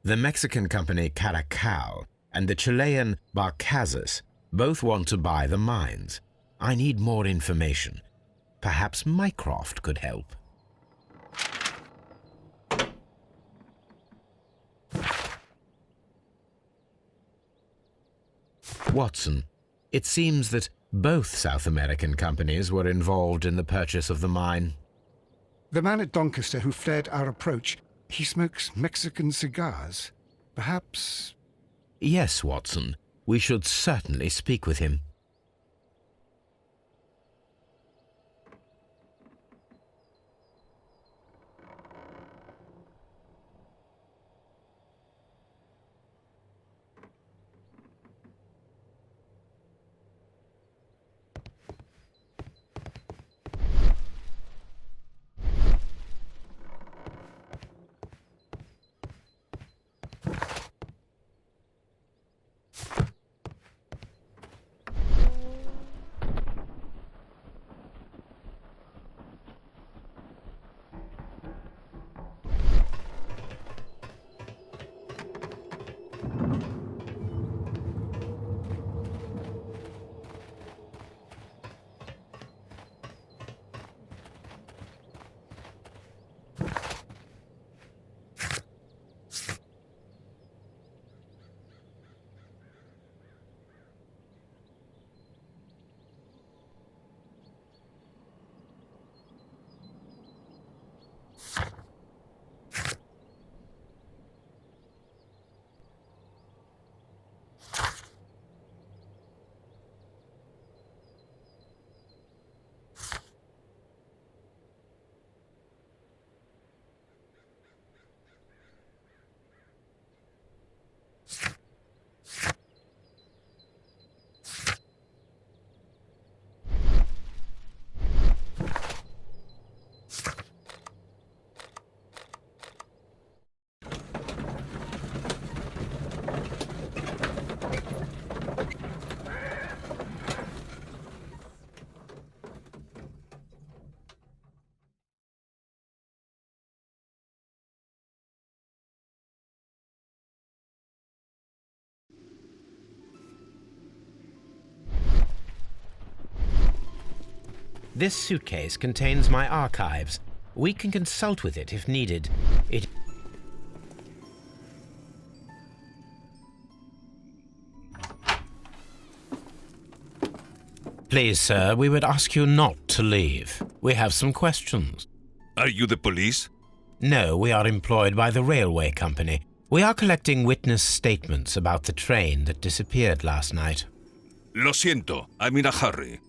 The Mexican company Caracal and the Chilean Barcazas both want to buy the mines. I need more information. Perhaps Mycroft could help. Watson, it seems that both South American companies were involved in the purchase of the mine. The man at Doncaster who flared our approach, he smokes Mexican cigars. Perhaps... Yes, Watson. We should certainly speak with him. This suitcase contains my archives. We can consult with it if needed. Please, sir, we would ask you not to leave. We have some questions. Are you the police? No, we are employed by the railway company. We are collecting witness statements about the train that disappeared last night. Lo siento, I'm in a hurry.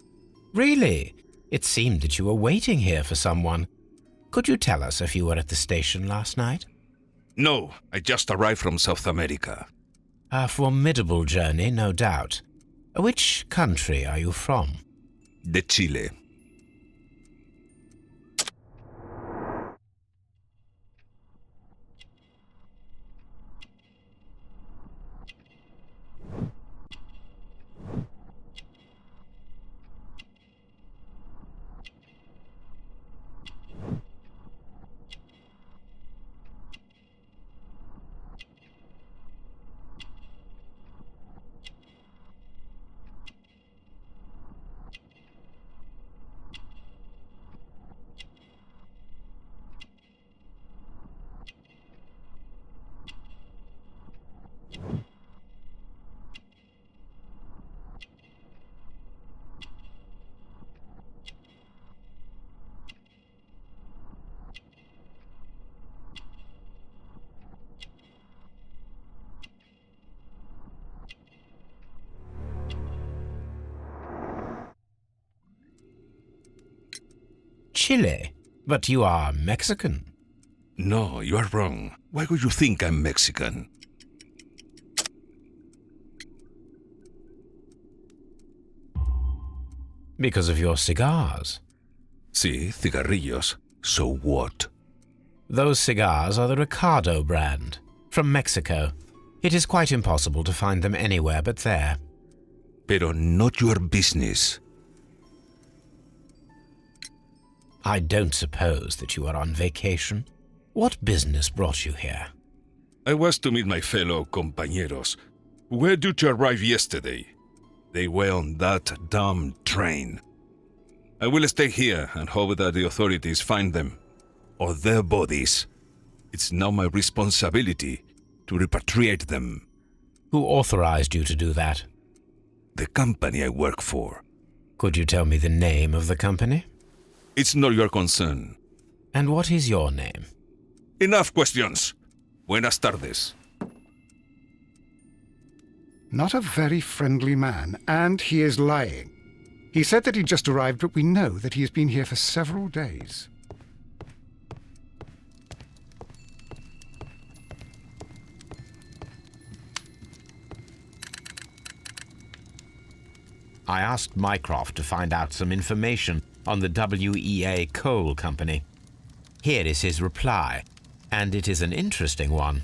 Really? It seemed that you were waiting here for someone. Could you tell us if you were at the station last night? No, I just arrived from South America. A formidable journey, no doubt. Which country are you from? De Chile. Chile? But you are Mexican. No, you are wrong. Why would you think I'm Mexican? Because of your cigars. Sí, cigarrillos. So what? Those cigars are the Ricardo brand, from Mexico. It is quite impossible to find them anywhere but there. Pero not your business. I don't suppose that you are on vacation. What business brought you here? I was to meet my fellow compañeros. Where did you arrive yesterday? They were on that damn train. I will stay here and hope that the authorities find them, or their bodies. It's now my responsibility to repatriate them. Who authorized you to do that? The company I work for. Could you tell me the name of the company? It's not your concern. And what is your name? Enough questions. Buenas tardes. Not a very friendly man, and he is lying. He said that he just arrived, but we know that he has been here for several days. I asked Mycroft to find out some information on the WEA Coal Company. Here is his reply, and it is an interesting one.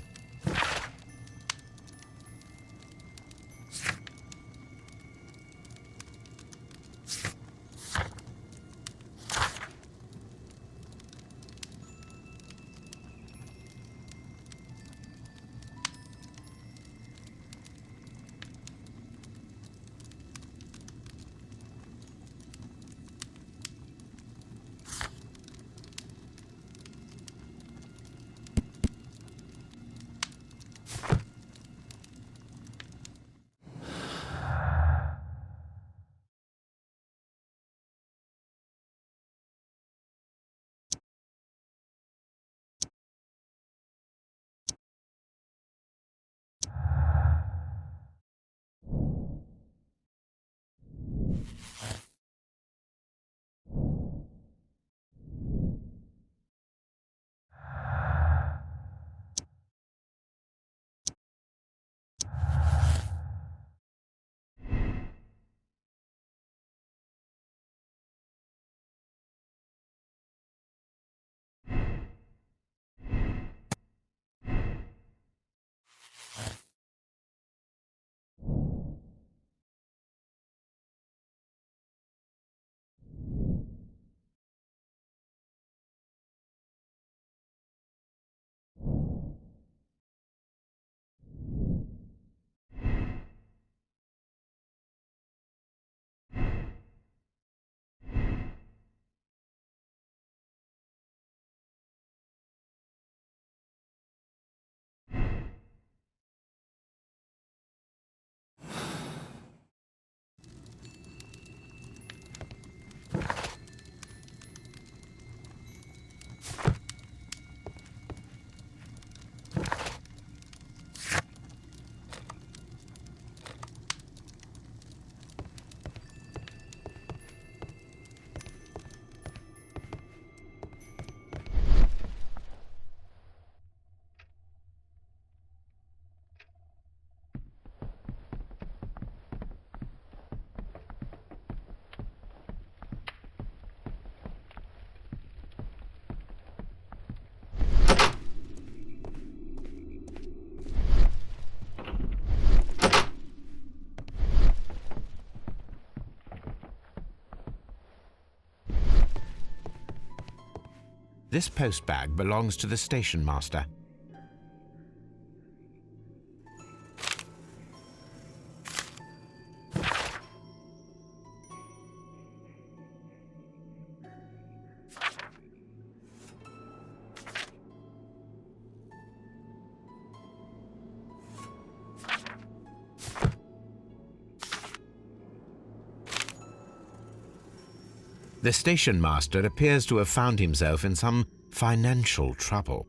This postbag belongs to the station master. The station master appears to have found himself in some financial trouble.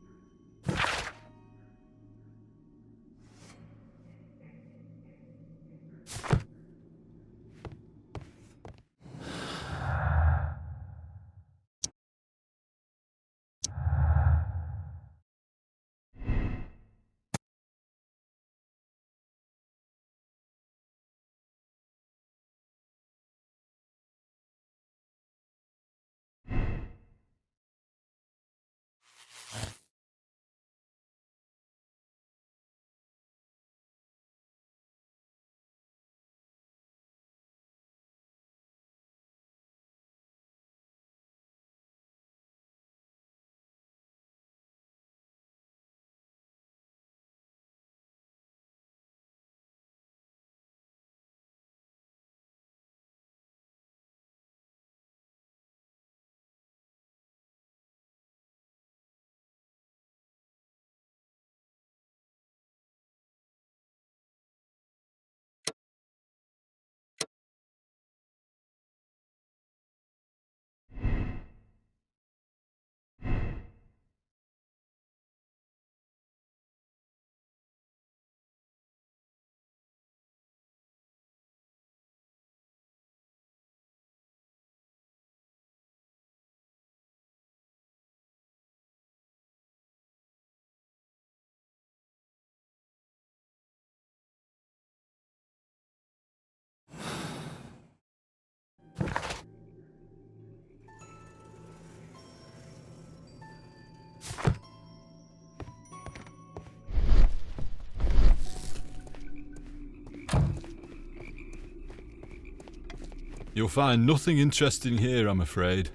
You'll find nothing interesting here, I'm afraid.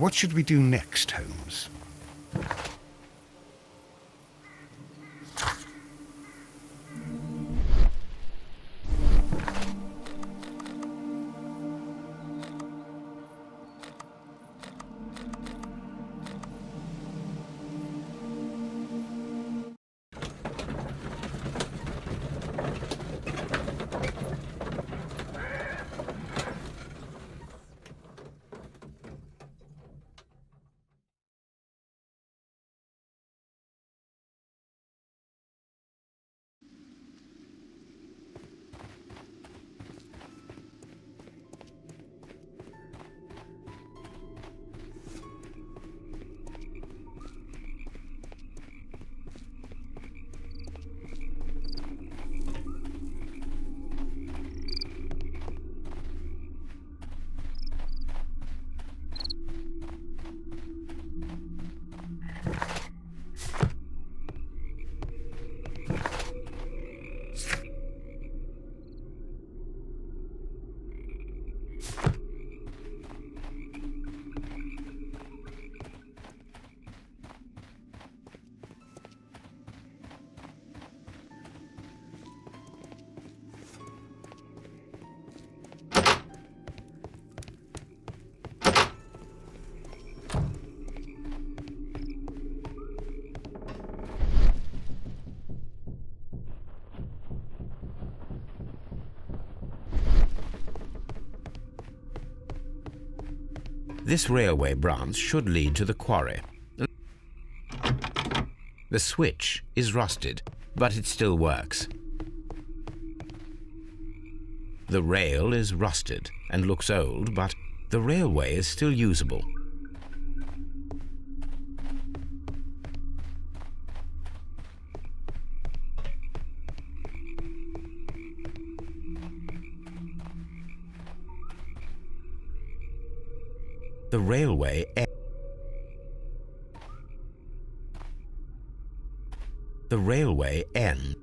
What should we do next, Holmes? This railway branch should lead to the quarry. The switch is rusted, but it still works. The rail is rusted and looks old, but the railway is still usable. The railway ends. The railway ends.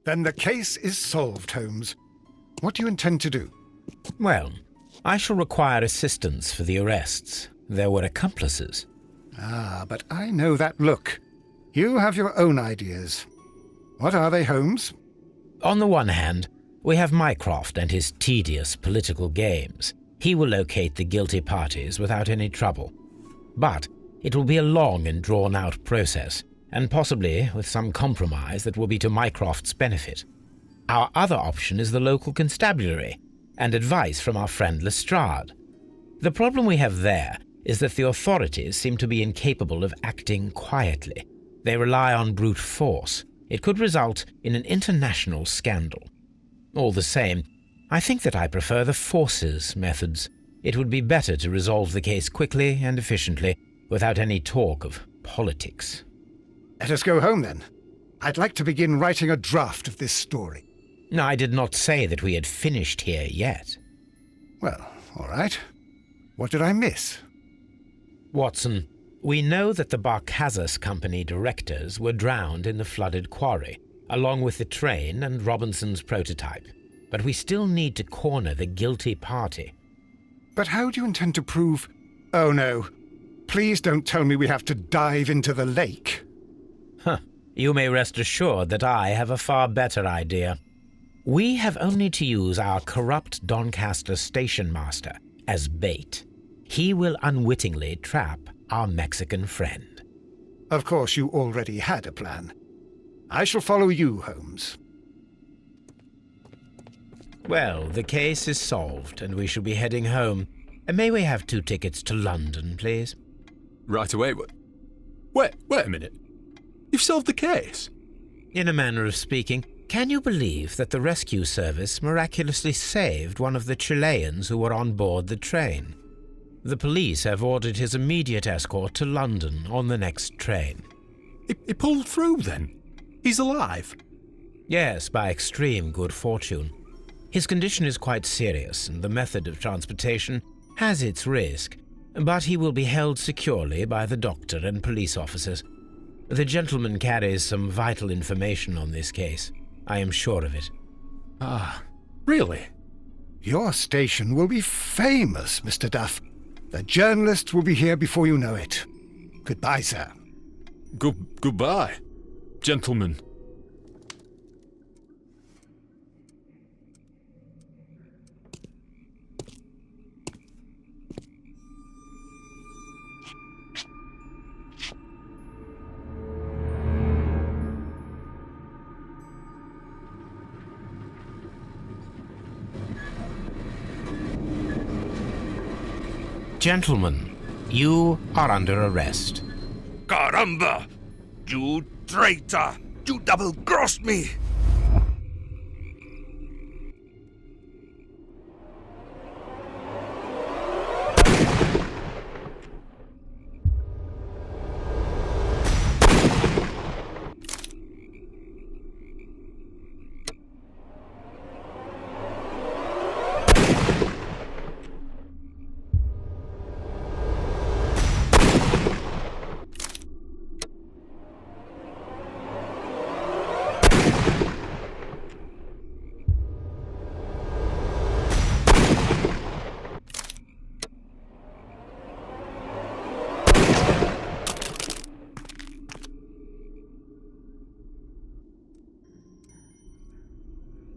Then the case is solved, Holmes. What do you intend to do? Well, I shall require assistance for the arrests. There were accomplices. Ah, but I know that look. You have your own ideas. What are they, Holmes? On the one hand, we have Mycroft and his tedious political games. He will locate the guilty parties without any trouble. But it will be a long and drawn-out process, and possibly with some compromise that will be to Mycroft's benefit. Our other option is the local constabulary, and advice from our friend Lestrade. The problem we have there is that the authorities seem to be incapable of acting quietly. They rely on brute force. It could result in an international scandal. All the same, I think that I prefer the forces methods. It would be better to resolve the case quickly and efficiently, without any talk of politics. Let us go home, then. I'd like to begin writing a draft of this story. No, I did not say that we had finished here yet. Well, all right. What did I miss? Watson, we know that the Barkazas Company directors were drowned in the flooded quarry, along with the train and Robinson's prototype. But we still need to corner the guilty party. But how do you intend to prove... Oh, no. Please don't tell me we have to dive into the lake. Huh. You may rest assured that I have a far better idea. We have only to use our corrupt Doncaster station master as bait. He will unwittingly trap our Mexican friend. Of course, you already had a plan. I shall follow you, Holmes. Well, the case is solved, and we shall be heading home. May we have 2 tickets to London, please? Right away. Wait a minute. You've solved the case? In a manner of speaking, can you believe that the rescue service miraculously saved one of the Chileans who were on board the train? The police have ordered his immediate escort to London on the next train. He pulled through, then? He's alive? Yes, by extreme good fortune. His condition is quite serious, and the method of transportation has its risk, but he will be held securely by the doctor and police officers. The gentleman carries some vital information on this case. I am sure of it. Ah, really? Your station will be famous, Mr. Duff. The journalists will be here before you know it. Goodbye, sir. Goodbye, gentlemen. Gentlemen, you are under arrest. Caramba! You traitor! You double-crossed me!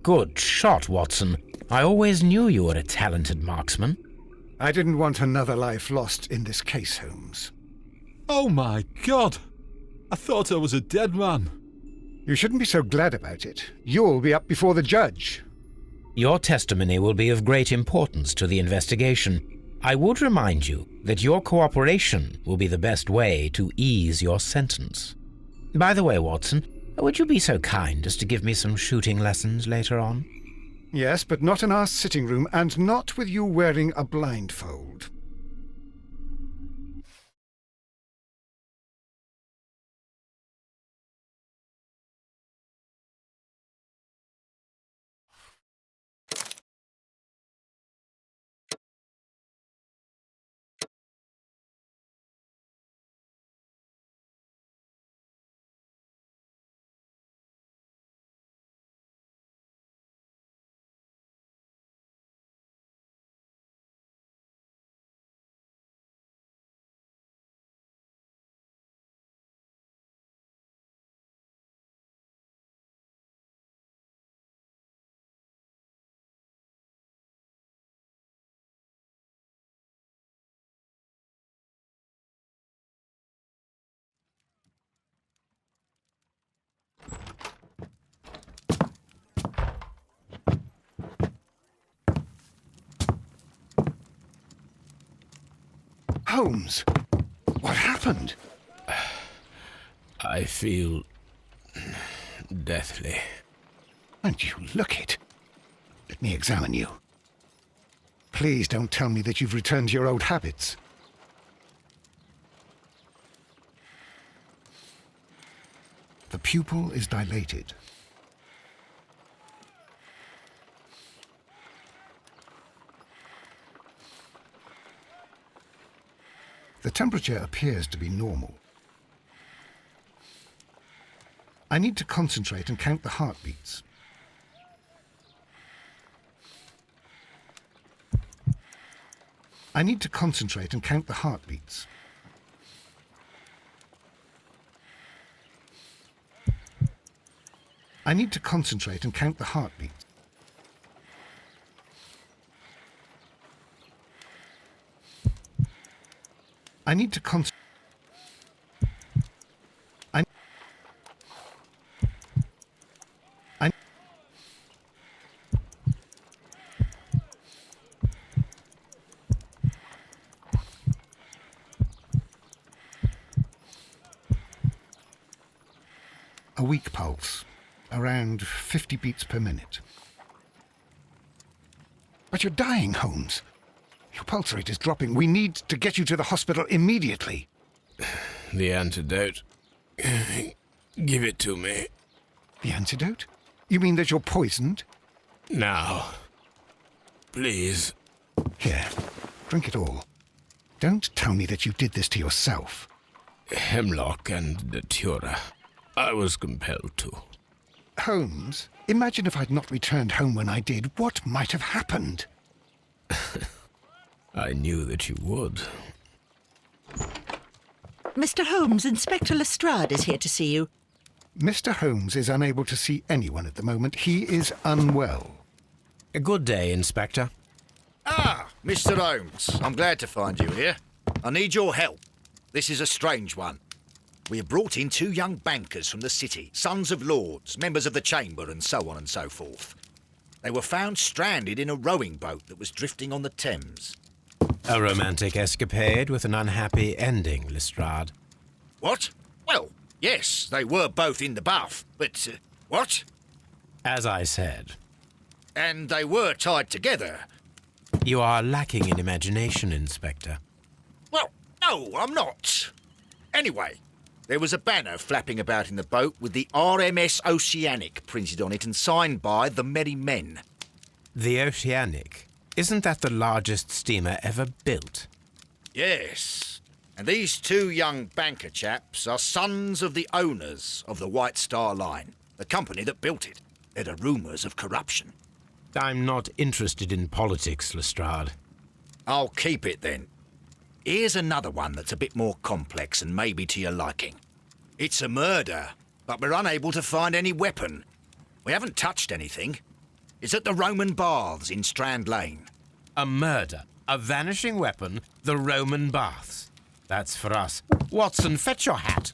Good shot, Watson. I always knew you were a talented marksman. I didn't want another life lost in this case, Holmes. Oh my God! I thought I was a dead man. You shouldn't be so glad about it. You'll be up before the judge. Your testimony will be of great importance to the investigation. I would remind you that your cooperation will be the best way to ease your sentence. By the way, Watson, would you be so kind as to give me some shooting lessons later on? Yes, but not in our sitting room, and not with you wearing a blindfold. Holmes, what happened? I feel deathly. And you look it. Let me examine you. Please don't tell me that you've returned to your old habits. The pupil is dilated. The temperature appears to be normal. I need to concentrate and count the heartbeats. I need to concentrate and count the heartbeats. I need to concentrate and count the heartbeats. I need to concentrate. A weak pulse, around 50 beats per minute. But you're dying, Holmes. Your pulse rate is dropping. We need to get you to the hospital immediately. The antidote. Give it to me. The antidote? You mean that you're poisoned? Now. Please. Here, drink it all. Don't tell me that you did this to yourself. Hemlock and datura. I was compelled to. Holmes, imagine if I'd not returned home when I did. What might have happened? I knew that you would. Mr. Holmes, Inspector Lestrade is here to see you. Mr. Holmes is unable to see anyone at the moment. He is unwell. A good day, Inspector. Ah, Mr. Holmes, I'm glad to find you here. I need your help. This is a strange one. We have brought in 2 young bankers from the city, sons of lords, members of the chamber, and so on and so forth. They were found stranded in a rowing boat that was drifting on the Thames. A romantic escapade with an unhappy ending, Lestrade. What? Well, yes, they were both in the bath, but, what? As I said, And they were tied together. you are lacking in imagination, Inspector. Well, no, I'm not. Anyway, there was a banner flapping about in the boat with the RMS Oceanic printed on it and signed by the Merry Men. The Oceanic. Isn't that the largest steamer ever built? Yes. And these 2 young banker chaps are sons of the owners of the White Star Line, the company that built it. There are rumours of corruption. I'm not interested in politics, Lestrade. I'll keep it then. Here's another one that's a bit more complex and maybe to your liking. It's a murder, but we're unable to find any weapon. We haven't touched anything. It's at the Roman Baths in Strand Lane. A murder, a vanishing weapon, the Roman Baths. That's for us. Watson, fetch your hat.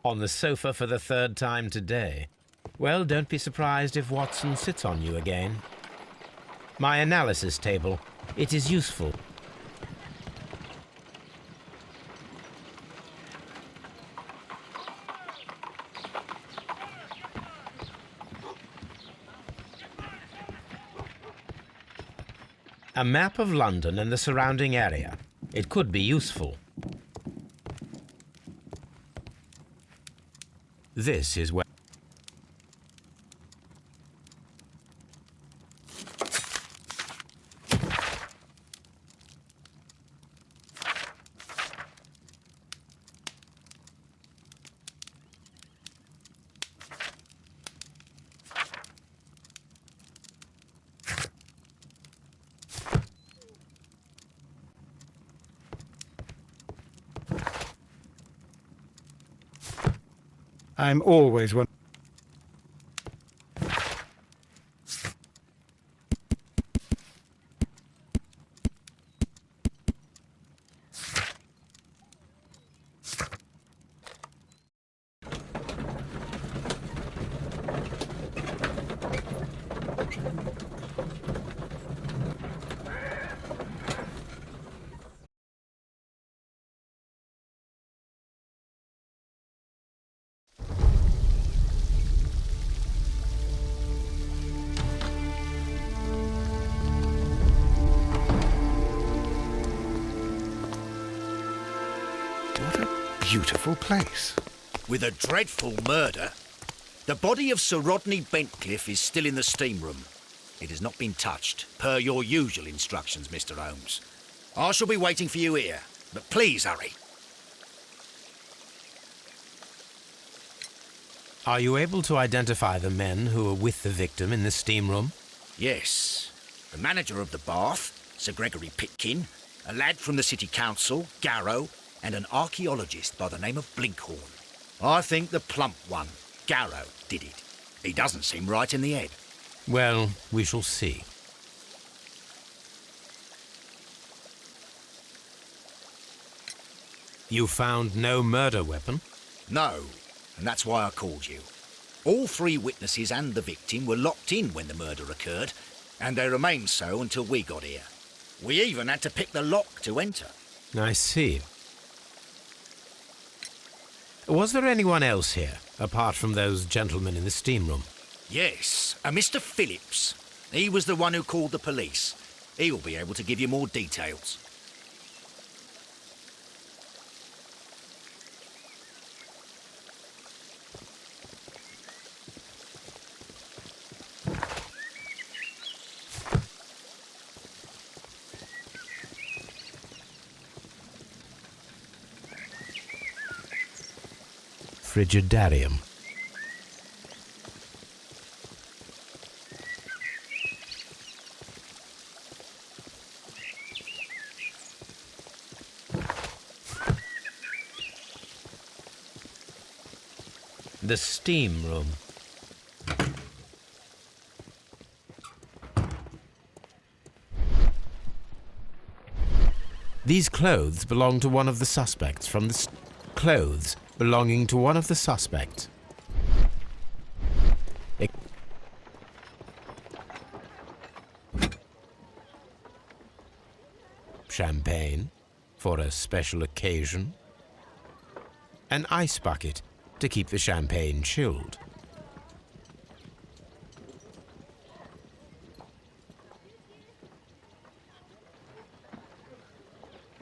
On the sofa for the 3rd time today. Well, don't be surprised if Watson sits on you again. My analysis table. It is useful. A map of London and the surrounding area. It could be useful. This is where... I'm always one. What a beautiful place. With a dreadful murder. The body of Sir Rodney Bentcliffe is still in the steam room. It has not been touched, per your usual instructions, Mr. Holmes. I shall be waiting for you here, but please hurry. Are you able to identify the men who were with the victim in the steam room? Yes. The manager of the bath, Sir Gregory Pitkin, a lad from the City Council, Garrow, and an archaeologist by the name of Blinkhorn. I think the plump one, Garrow, did it. He doesn't seem right in the head. Well, we shall see. You found no murder weapon? No, and that's why I called you. All three witnesses and the victim were locked in when the murder occurred, and they remained so until we got here. We even had to pick the lock to enter. I see. Was there anyone else here, apart from those gentlemen in the steam room? Yes, a Mr. Phillips. He was the one who called the police. He will be able to give you more details. Frigidarium. The steam room. These clothes belong to one of the suspects from the clothes belonging to one of the suspects. Champagne for a special occasion. An ice bucket to keep the champagne chilled.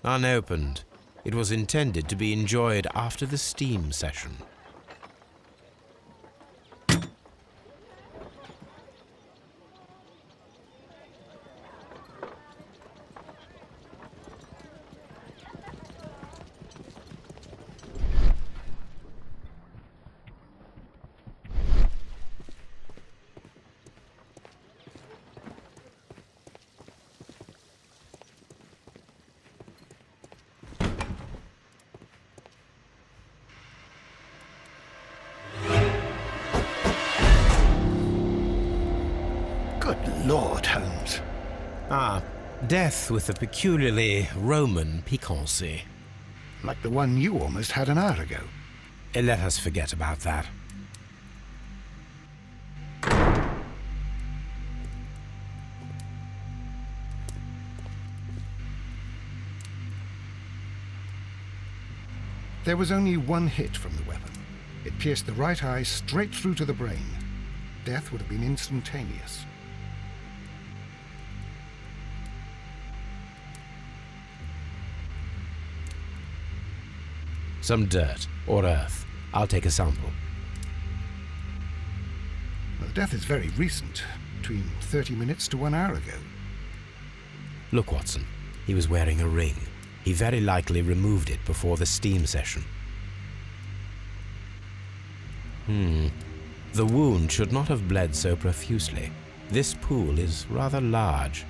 Unopened, it was intended to be enjoyed after the steam session. Good Lord, Holmes. Ah, death with a peculiarly Roman piquancy. Like the one you almost had an hour ago. Let us forget about that. There was only one hit from the weapon. It pierced the right eye straight through to the brain. Death would have been instantaneous. Some dirt or earth. I'll take a sample. Well, death is very recent, between 30 minutes to 1 hour ago. Look, Watson. He was wearing a ring. He very likely removed it before the steam session. The wound should not have bled so profusely. This pool is rather large.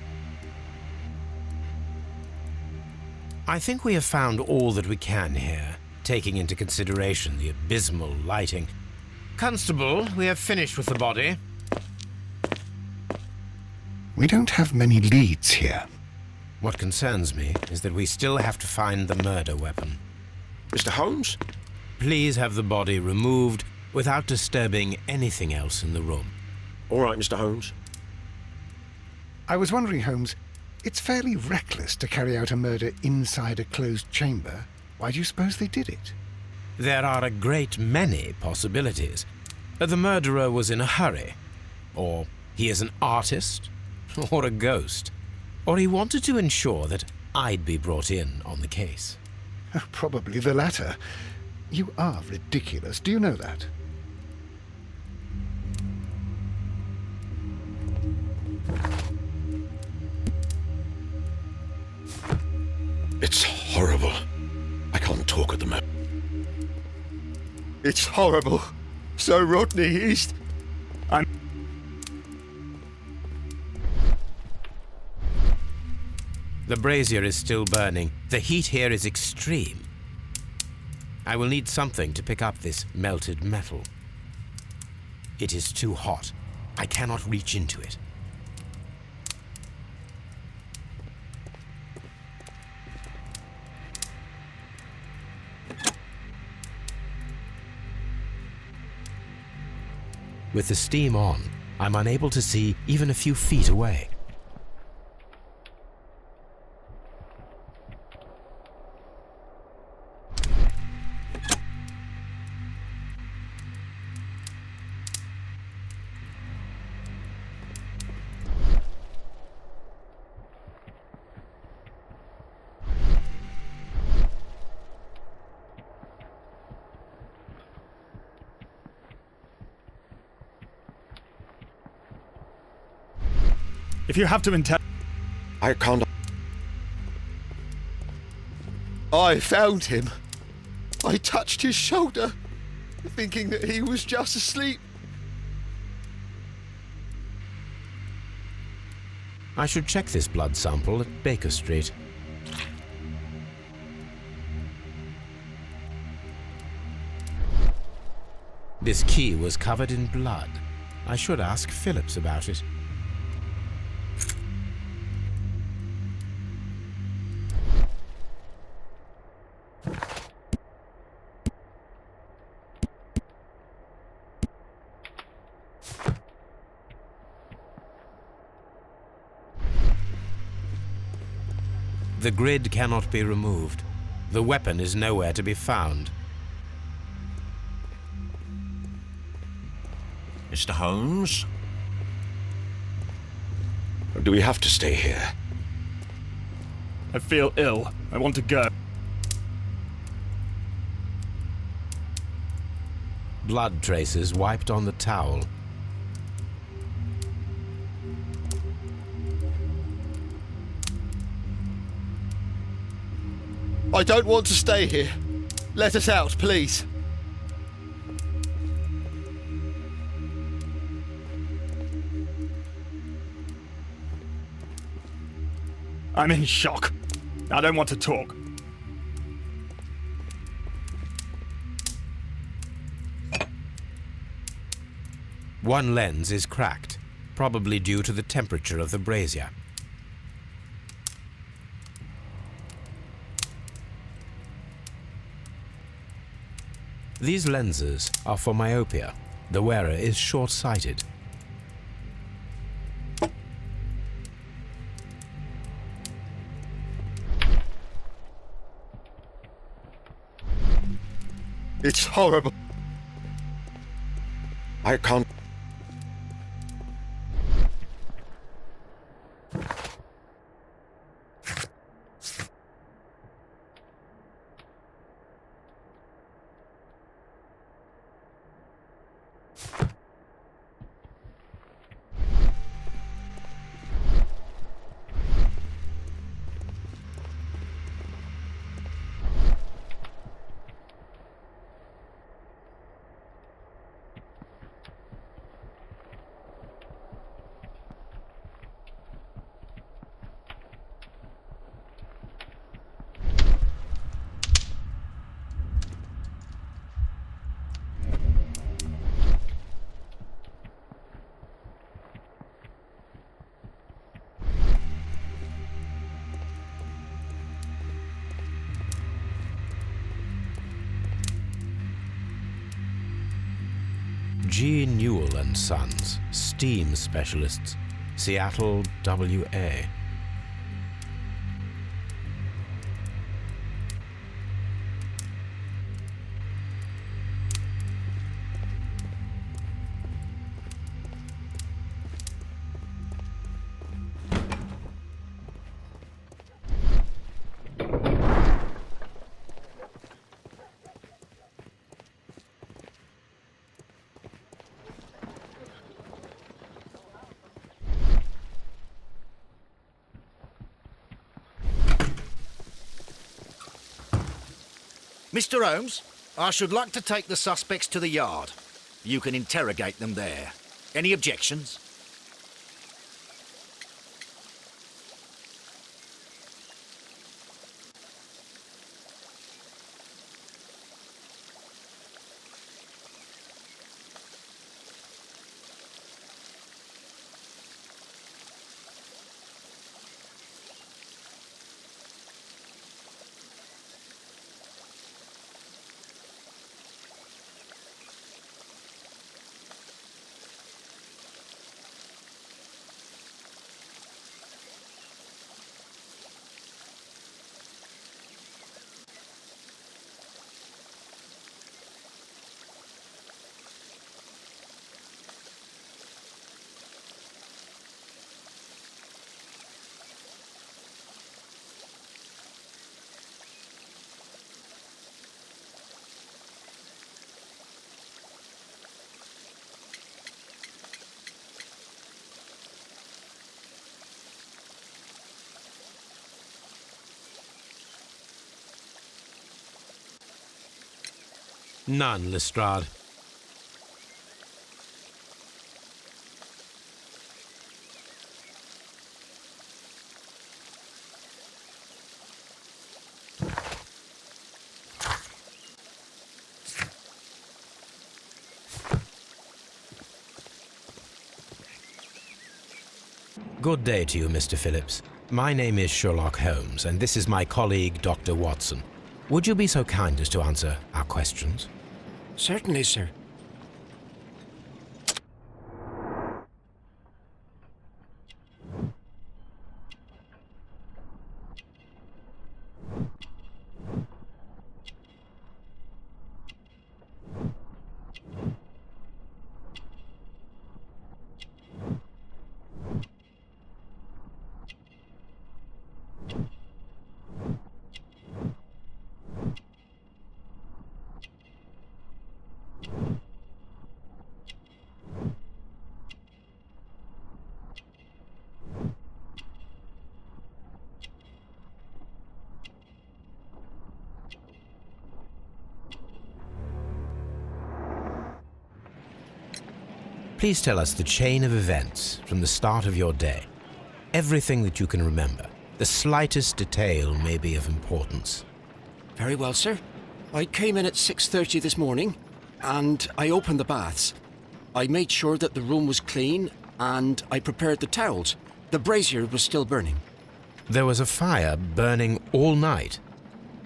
I think we have found all that we can here, taking into consideration the abysmal lighting. Constable, we have finished with the body. We don't have many leads here. What concerns me is that we still have to find the murder weapon. Mr. Holmes? Please have the body removed without disturbing anything else in the room. All right, Mr. Holmes. I was wondering, Holmes, it's fairly reckless to carry out a murder inside a closed chamber. Why do you suppose they did it? There are a great many possibilities. The murderer was in a hurry, or he is an artist, or a ghost, or he wanted to ensure that I'd be brought in on the case. Probably the latter. You are ridiculous. Do you know that? It's horrible. I can't talk at the moment. It's horrible. So Rodney, he's... The brazier is still burning. The heat here is extreme. I will need something to pick up this melted metal. It is too hot. I cannot reach into it. With the steam on, I'm unable to see even a few feet away. If you have to I can't... I found him. I touched his shoulder, thinking that he was just asleep. I should check this blood sample at Baker Street. This key was covered in blood. I should ask Phillips about it. The grid cannot be removed. The weapon is nowhere to be found. Mr. Holmes? Do we have to stay here? I feel ill. I want to go. Blood traces wiped on the towel. I don't want to stay here. Let us out, please. I'm in shock. I don't want to talk. One lens is cracked, probably due to the temperature of the brazier. These lenses are for myopia. The wearer is short-sighted. It's horrible. I can't... G. Newell and Sons, steam specialists, Seattle, WA. Mr. Holmes, I should like to take the suspects to the yard. You can interrogate them there. Any objections? None, Lestrade. Good day to you, Mr. Phillips. My name is Sherlock Holmes, and this is my colleague, Dr. Watson. Would you be so kind as to answer our questions? Certainly, sir. Please tell us the chain of events from the start of your day. Everything that you can remember. The slightest detail may be of importance. Very well, sir. I came in at 6:30 this morning, and I opened the baths. I made sure that the room was clean, and I prepared the towels. The brazier was still burning. There was a fire burning all night.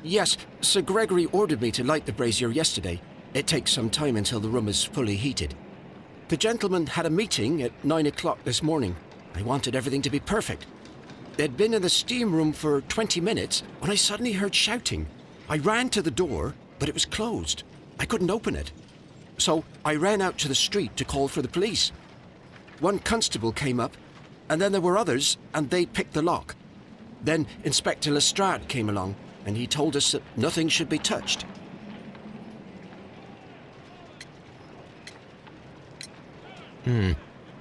Yes, Sir Gregory ordered me to light the brazier yesterday. It takes some time until the room is fully heated. The gentleman had a meeting at 9 o'clock this morning. I wanted everything to be perfect. They'd been in the steam room for 20 minutes when I suddenly heard shouting. I ran to the door, but it was closed. I couldn't open it. So I ran out to the street to call for the police. One constable came up, and then there were others, and they picked the lock. Then Inspector Lestrade came along, and he told us that nothing should be touched.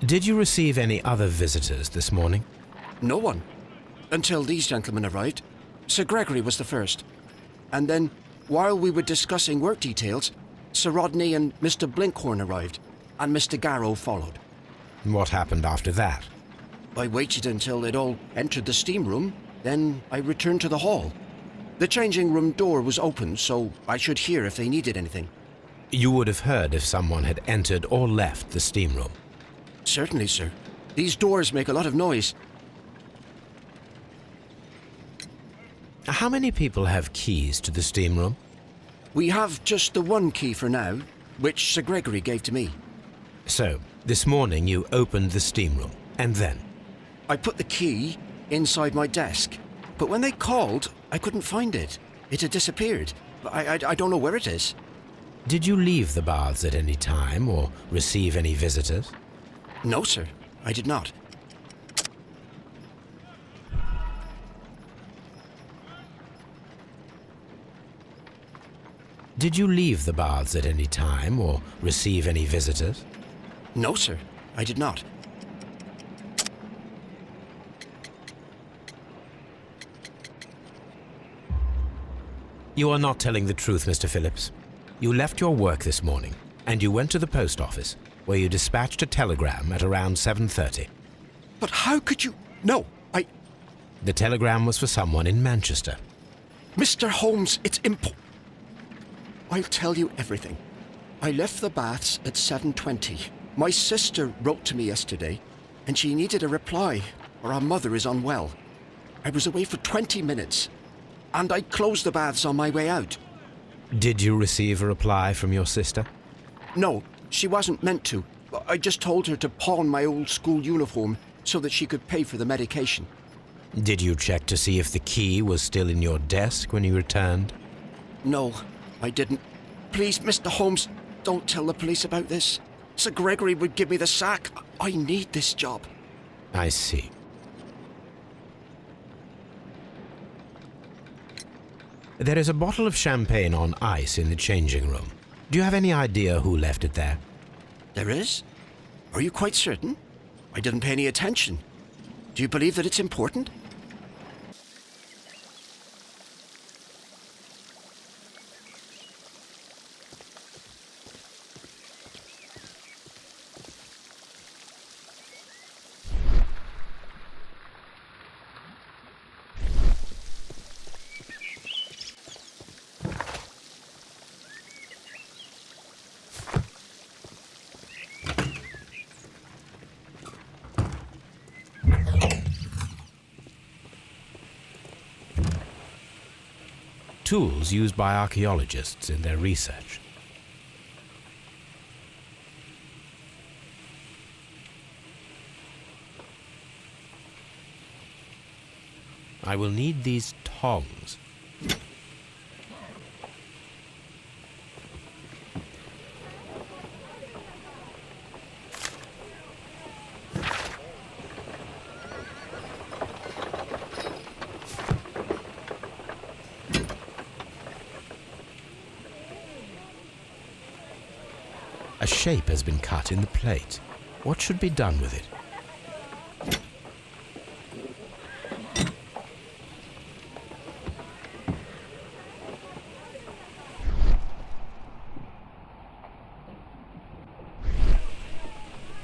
Did you receive any other visitors this morning? No one. Until these gentlemen arrived. Sir Gregory was the first. And then, while we were discussing work details, Sir Rodney and Mr. Blinkhorn arrived, and Mr. Garrow followed. What happened after that? I waited until they'd all entered the steam room, then I returned to the hall. The changing room door was open, so I should hear if they needed anything. You would have heard if someone had entered or left the steam room. Certainly, sir. These doors make a lot of noise. How many people have keys to the steam room? We have just the one key for now, which Sir Gregory gave to me. So, this morning you opened the steam room, and then? I put the key inside my desk, but when they called, I couldn't find it. It had disappeared. I don't know where it is. Did you leave the baths at any time or receive any visitors? No, sir, I did not. Did you leave the baths at any time or receive any visitors? No, sir, I did not. You are not telling the truth, Mr. Phillips. You left your work this morning, and you went to the post office, where you dispatched a telegram at around 7:30. But how could you... No, The telegram was for someone in Manchester. Mr. Holmes, it's I'll tell you everything. I left the baths at 7:20. My sister wrote to me yesterday, and she needed a reply, or her mother is unwell. I was away for 20 minutes, and I closed the baths on my way out. Did you receive a reply from your sister? No, she wasn't meant to. I just told her to pawn my old school uniform so that she could pay for the medication. Did you check to see if the key was still in your desk when you returned? No, I didn't. Please, Mr. Holmes, don't tell the police about this. Sir Gregory would give me the sack. I need this job. I see. There is a bottle of champagne on ice in the changing room. Do you have any idea who left it there? There is? Are you quite certain? I didn't pay any attention. Do you believe that it's important? Tools used by archaeologists in their research. I will need these tongs. A shape has been cut in the plate. What should be done with it?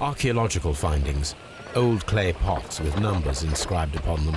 Archaeological findings. Old clay pots with numbers inscribed upon them.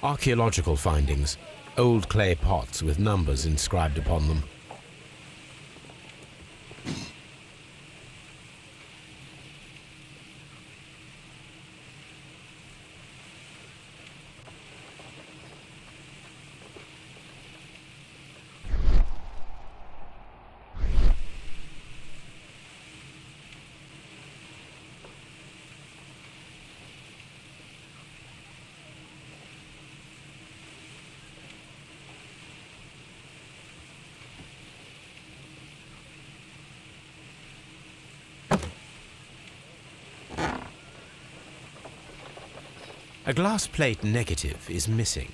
Archaeological findings. Old clay pots with numbers inscribed upon them. A glass plate negative is missing.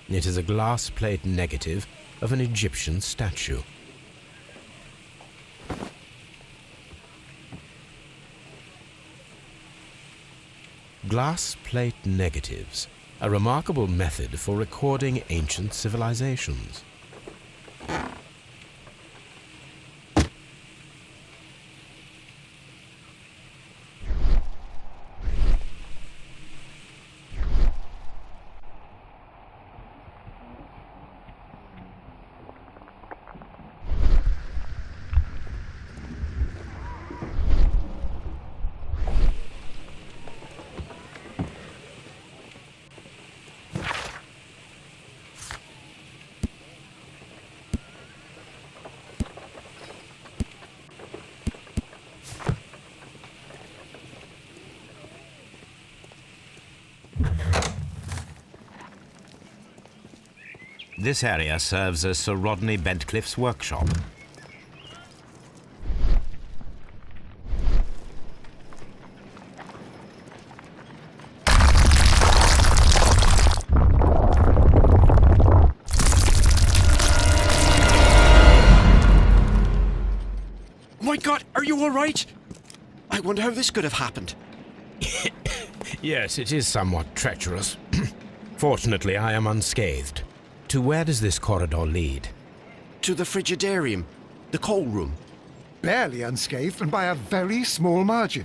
It is a glass plate negative of an Egyptian statue. Glass plate negatives, a remarkable method for recording ancient civilizations. This area serves as Sir Rodney Bentcliffe's workshop. My God, are you all right? I wonder how this could have happened. Yes, it is somewhat treacherous. Fortunately, I am unscathed. To where does this corridor lead? To the frigidarium, the coal room. Barely unscathed and by a very small margin.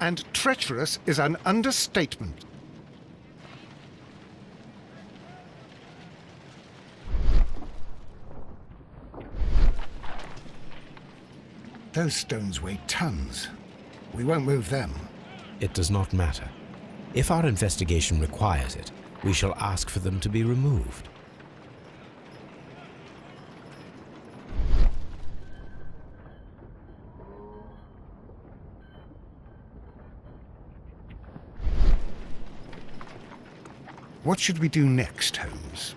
And treacherous is an understatement. Those stones weigh tons. We won't move them. It does not matter. If our investigation requires it, we shall ask for them to be removed. What should we do next, Holmes?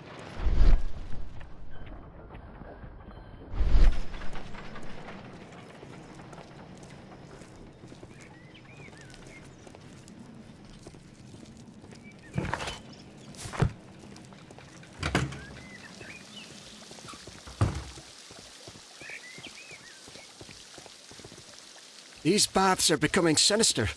These baths are becoming sinister.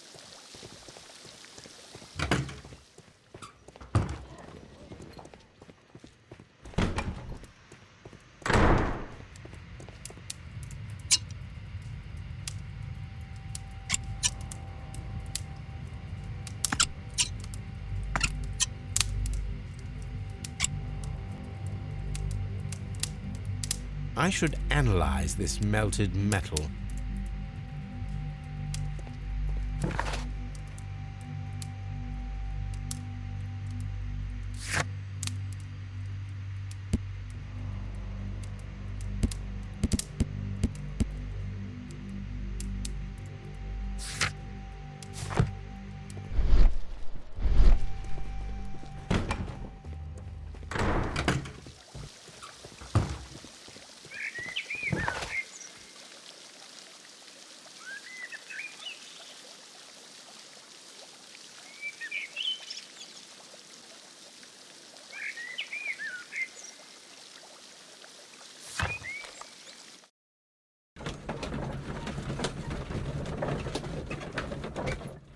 I should analyze this melted metal